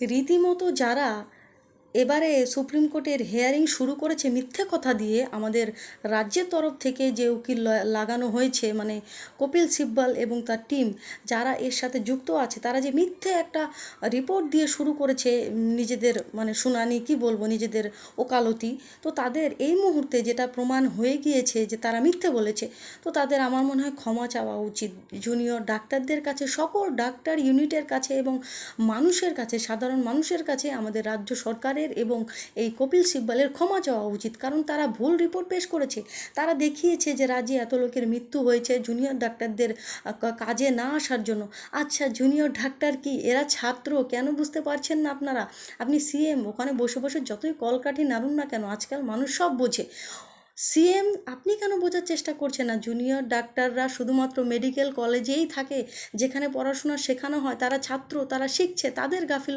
রীতিমতো যারা এবারে সুপ্রিম কোর্টের হিয়ারিং শুরু করেছে মিথ্যে কথা দিয়ে, আমাদের রাজ্যের তরফ থেকে যে উকিল লাগানো হয়েছে, মানে কপিল সিব্বল এবং তার টিম যারা এর সাথে যুক্ত আছে, তারা যে মিথ্যে একটা রিপোর্ট দিয়ে শুরু করেছে নিজেদের মানে শুনানি, কি বলবো, নিজেদের ওকালতি। তো তাদের এই মুহূর্তে যেটা প্রমাণ হয়ে গিয়েছে যে তারা মিথ্যে বলেছে, তো তাদের আমার মনে হয় ক্ষমা চাওয়া উচিত জুনিয়র ডাক্তারদের কাছে, সকল ডাক্তার ইউনিটের কাছে এবং মানুষের কাছে, সাধারণ মানুষের কাছে আমাদের রাজ্য সরকারের এবং এই কপিল সিব্বলের ক্ষমা চাওয়া উচিত। কারণ তারা ভুল রিপোর্ট পেশ করেছে। তারা দেখিয়েছে যে রাজ্যে এত লোকের মৃত্যু হয়েছে জুনিয়র ডাক্তারদের কাজে না আসার জন্য। আচ্ছা, জুনিয়র ডাক্তার কি এরা ছাত্র? কেন বুঝতে পারছেন না আপনারা? আপনি সিএম, ওখানে বসে বসে যতই কলকাঠি নাড়ুন না কেন, আজকাল মানুষ সব বোঝে। সিএম, আপনি কেন বোঝার চেষ্টা করছেন না? জুনিয়র ডাক্তাররা শুধুমাত্র মেডিকেল কলেজেই থাকে, যেখানে পড়াশোনা শেখানো হয়, তারা ছাত্র, তারা শিখছে, তাদের গাফিলতি